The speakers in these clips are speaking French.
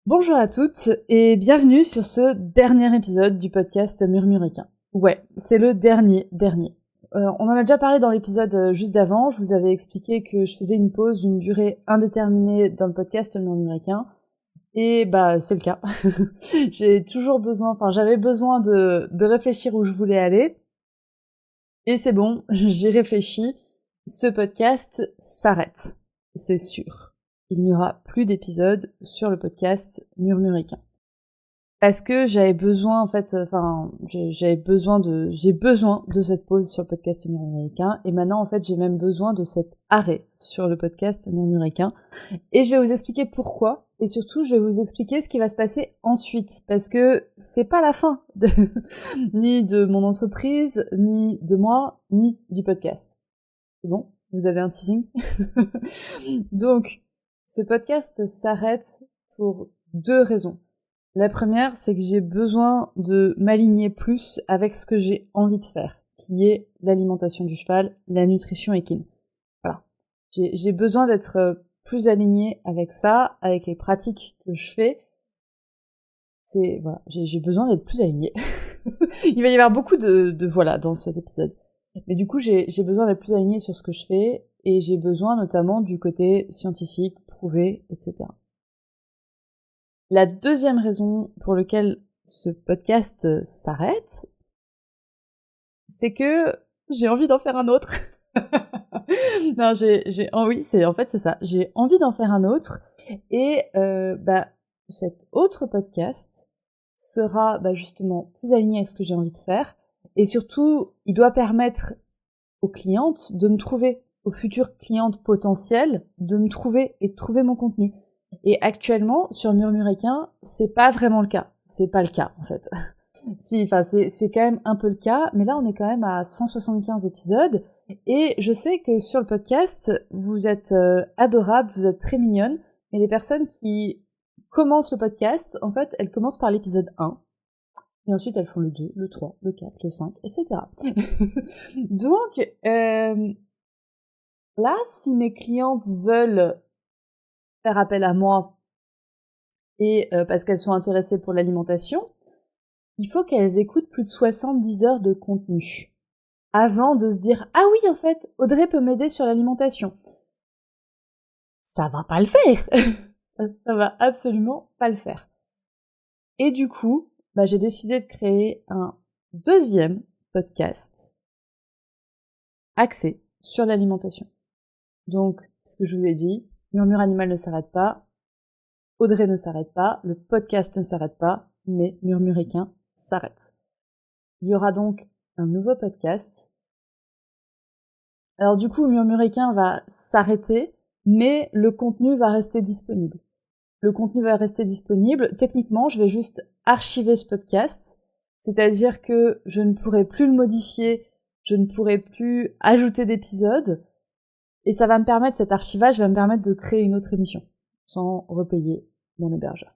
Bonjour à toutes et bienvenue sur ce dernier épisode du podcast Murmuricain. Ouais, c'est le dernier. On en a déjà parlé dans l'épisode juste d'avant, je vous avais expliqué que je faisais une pause d'une durée indéterminée dans le podcast Murmuricain, et bah c'est le cas. J'avais besoin de réfléchir où je voulais aller, et c'est bon, j'ai réfléchi, ce podcast s'arrête, c'est sûr. Il n'y aura plus d'épisodes sur le podcast Murmuricain. Parce que j'avais besoin, j'ai besoin de cette pause sur le podcast Murmuricain, et maintenant, en fait, j'ai même besoin de cet arrêt sur le podcast Murmuricain. Et je vais vous expliquer pourquoi, et surtout, je vais vous expliquer ce qui va se passer ensuite, parce que c'est pas la fin ni de mon entreprise, ni de moi, ni du podcast. C'est bon? Vous avez un teasing? Donc, ce podcast s'arrête pour deux raisons. La première, c'est que j'ai besoin de m'aligner plus avec ce que j'ai envie de faire, qui est l'alimentation du cheval, la nutrition équine. Voilà. J'ai besoin d'être plus alignée avec ça, avec les pratiques que je fais. J'ai besoin d'être plus alignée. Il va y avoir beaucoup de voilà dans cet épisode. Mais du coup, j'ai besoin d'être plus alignée sur ce que je fais, et j'ai besoin notamment du côté scientifique, prouvé, etc. La deuxième raison pour laquelle ce podcast s'arrête, c'est que j'ai envie d'en faire un autre. Non, c'est ça. J'ai envie d'en faire un autre, et cet autre podcast sera justement plus aligné avec ce que j'ai envie de faire, et surtout, il doit permettre aux clientes de me trouver, aux futures clientes potentielles, de me trouver et de trouver mon contenu. Et actuellement, sur Murmuricain, c'est pas vraiment le cas. C'est pas le cas, en fait. C'est quand même un peu le cas, mais là, on est quand même à 175 épisodes, et je sais que sur le podcast, vous êtes adorables, vous êtes très mignonnes, et les personnes qui commencent le podcast, en fait, elles commencent par l'épisode 1, et ensuite elles font le 2, le 3, le 4, le 5, etc. Donc, là, si mes clientes veulent faire appel à moi, et parce qu'elles sont intéressées pour l'alimentation, il faut qu'elles écoutent plus de 70 heures de contenu avant de se dire « Ah oui, en fait, Audrey peut m'aider sur l'alimentation ». Ça va pas le faire. Ça va absolument pas le faire. Et du coup, j'ai décidé de créer un deuxième podcast axé sur l'alimentation. Donc, ce que je vous ai dit, Murmure Animal ne s'arrête pas, Audrey ne s'arrête pas, le podcast ne s'arrête pas, mais Murmuricain s'arrête. Il y aura donc un nouveau podcast. Alors du coup, Murmuricain va s'arrêter, mais le contenu va rester disponible. Le contenu va rester disponible. Techniquement, je vais juste archiver ce podcast, c'est-à-dire que je ne pourrai plus le modifier, je ne pourrai plus ajouter d'épisodes, et ça va me permettre, cet archivage va me permettre de créer une autre émission, sans repayer mon hébergeur.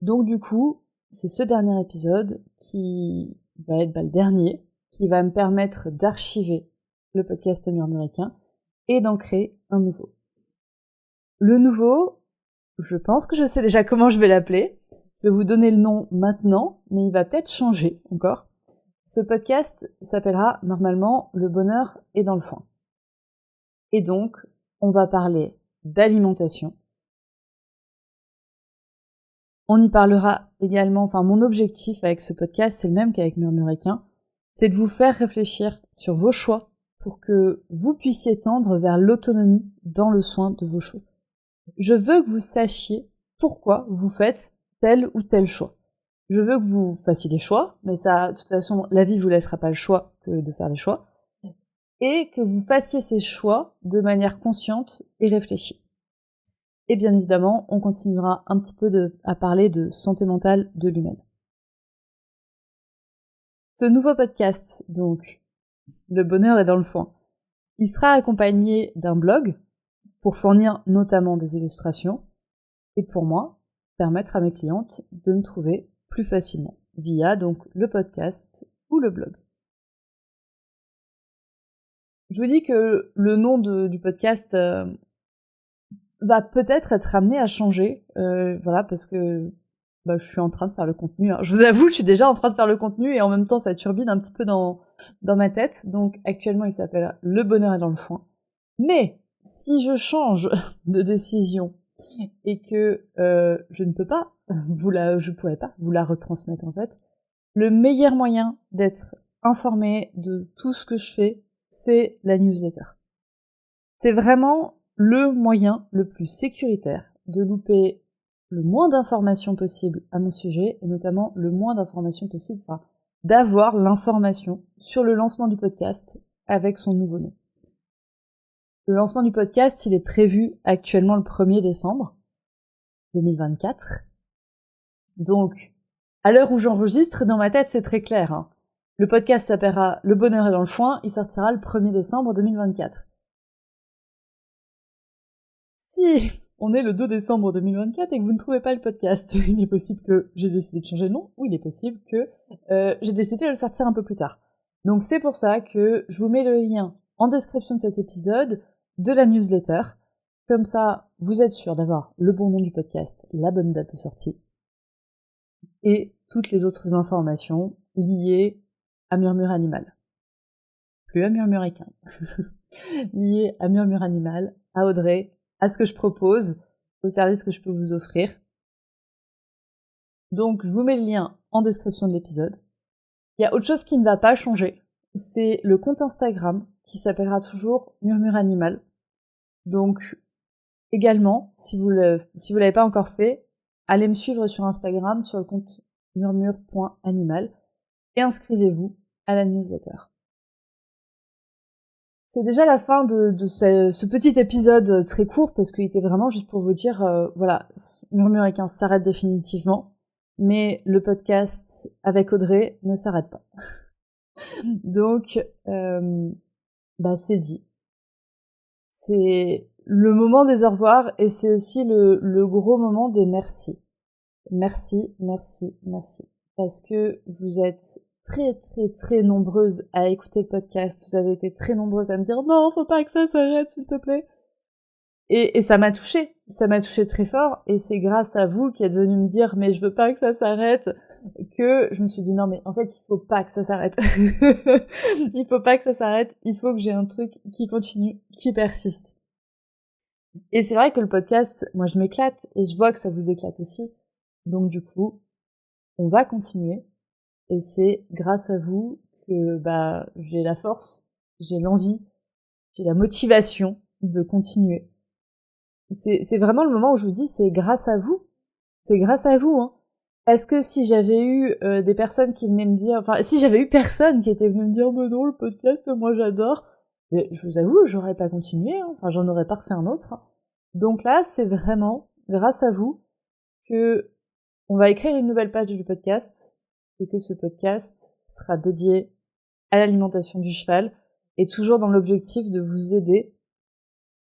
Donc du coup, c'est ce dernier épisode qui va être le dernier, qui va me permettre d'archiver le podcast Murmuricain et d'en créer un nouveau. Le nouveau, je pense que je sais déjà comment je vais l'appeler. Je vais vous donner le nom maintenant, mais il va peut-être changer encore. Ce podcast s'appellera normalement Le bonheur est dans le foin. Et donc, on va parler d'alimentation. On y parlera également, mon objectif avec ce podcast, c'est le même qu'avec Murmuricain, c'est de vous faire réfléchir sur vos choix pour que vous puissiez tendre vers l'autonomie dans le soin de vos chevaux. Je veux que vous sachiez pourquoi vous faites tel ou tel choix. Je veux que vous fassiez des choix, mais ça, de toute façon, la vie vous laissera pas le choix que de faire des choix, et que vous fassiez ces choix de manière consciente et réfléchie. Et bien évidemment, on continuera un petit peu à parler de santé mentale de l'humaine. Ce nouveau podcast, donc, Le bonheur est dans le foin, il sera accompagné d'un blog pour fournir notamment des illustrations et pour moi, permettre à mes clientes de me trouver plus facilement via donc le podcast ou le blog. Je vous dis que le nom du podcast va peut-être être amené à changer, voilà, parce que je suis en train de faire le contenu. Je vous avoue, je suis déjà en train de faire le contenu et en même temps, ça turbine un petit peu dans ma tête. Donc actuellement, il s'appelle Le bonheur est dans le foin. Mais si je change de décision et que je ne peux pas, je pourrais pas vous la retransmettre en fait, le meilleur moyen d'être informé de tout ce que je fais, c'est la newsletter. C'est vraiment le moyen le plus sécuritaire de louper le moins d'informations possible à mon sujet, et notamment le moins d'informations possible, enfin, d'avoir l'information sur le lancement du podcast avec son nouveau nom. Le lancement du podcast, il est prévu actuellement le 1er décembre 2024. Donc, à l'heure où j'enregistre, dans ma tête, c'est très clair. Hein. Le podcast s'appellera Le bonheur est dans le foin, il sortira le 1er décembre 2024. Si on est le 2 décembre 2024 et que vous ne trouvez pas le podcast, il est possible que j'ai décidé de changer de nom, ou il est possible que j'ai décidé de le sortir un peu plus tard. Donc c'est pour ça que je vous mets le lien en description de cet épisode de la newsletter. Comme ça, vous êtes sûr d'avoir le bon nom du podcast, la bonne date de sortie, et toutes les autres informations liées à Murmure Animal. Plus à Murmure Équin. Liées à Murmure Animal, à Audrey, à ce que je propose, au service que je peux vous offrir. Donc, je vous mets le lien en description de l'épisode. Il y a autre chose qui ne va pas changer, c'est le compte Instagram, qui s'appellera toujours Murmure Animal. Donc, également, si vous l'avez pas encore fait, allez me suivre sur Instagram, sur le compte murmure.animal, et inscrivez-vous à la newsletter. C'est déjà la fin de ce petit épisode très court, parce qu'il était vraiment juste pour vous dire, voilà, Murmure Équin s'arrête définitivement, mais le podcast avec Audrey ne s'arrête pas. Donc, c'est dit. C'est le moment des au revoir, et c'est aussi le gros moment des merci. Merci, merci, merci. Parce que vous êtes très, très, très nombreuses à écouter le podcast. Vous avez été très nombreuses à me dire « Non, faut pas que ça s'arrête, s'il te plaît !» Et ça m'a touchée. Ça m'a touchée très fort. Et c'est grâce à vous qui êtes venu me dire « Mais je veux pas que ça s'arrête !» que je me suis dit « Non, mais en fait, il faut pas que ça s'arrête. Il faut pas que ça s'arrête. Il faut que j'ai un truc qui continue, qui persiste. » Et c'est vrai que le podcast, moi, je m'éclate. Et je vois que ça vous éclate aussi. Donc du coup, on va continuer. Et c'est grâce à vous que j'ai la force, j'ai l'envie, j'ai la motivation de continuer. C'est vraiment le moment où je vous dis, c'est grâce à vous. C'est grâce à vous, hein. Parce que si j'avais eu des personnes qui venaient me dire... Enfin, si j'avais eu personne qui était venu me dire « Mais non, le podcast, moi j'adore », mais je vous avoue, j'aurais pas continué, hein. Enfin, j'en aurais pas refait un autre. Donc là, c'est vraiment grâce à vous que on va écrire une nouvelle page du podcast, et que ce podcast sera dédié à l'alimentation du cheval, et toujours dans l'objectif de vous aider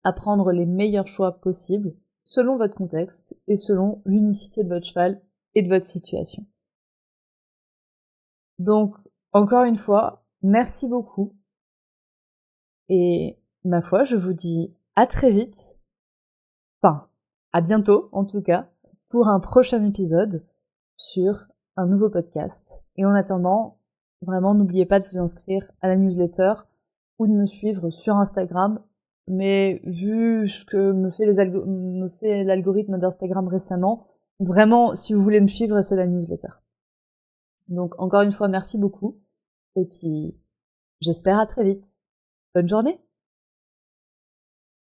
à prendre les meilleurs choix possibles, selon votre contexte, et selon l'unicité de votre cheval et de votre situation. Donc, encore une fois, merci beaucoup, et ma foi, je vous dis à très vite, enfin, à bientôt en tout cas, pour un prochain épisode sur un nouveau podcast. Et en attendant, vraiment, n'oubliez pas de vous inscrire à la newsletter ou de me suivre sur Instagram. Mais vu ce que me fait l'algorithme d'Instagram récemment, vraiment, si vous voulez me suivre, c'est la newsletter. Donc, encore une fois, merci beaucoup. Et puis, j'espère à très vite. Bonne journée!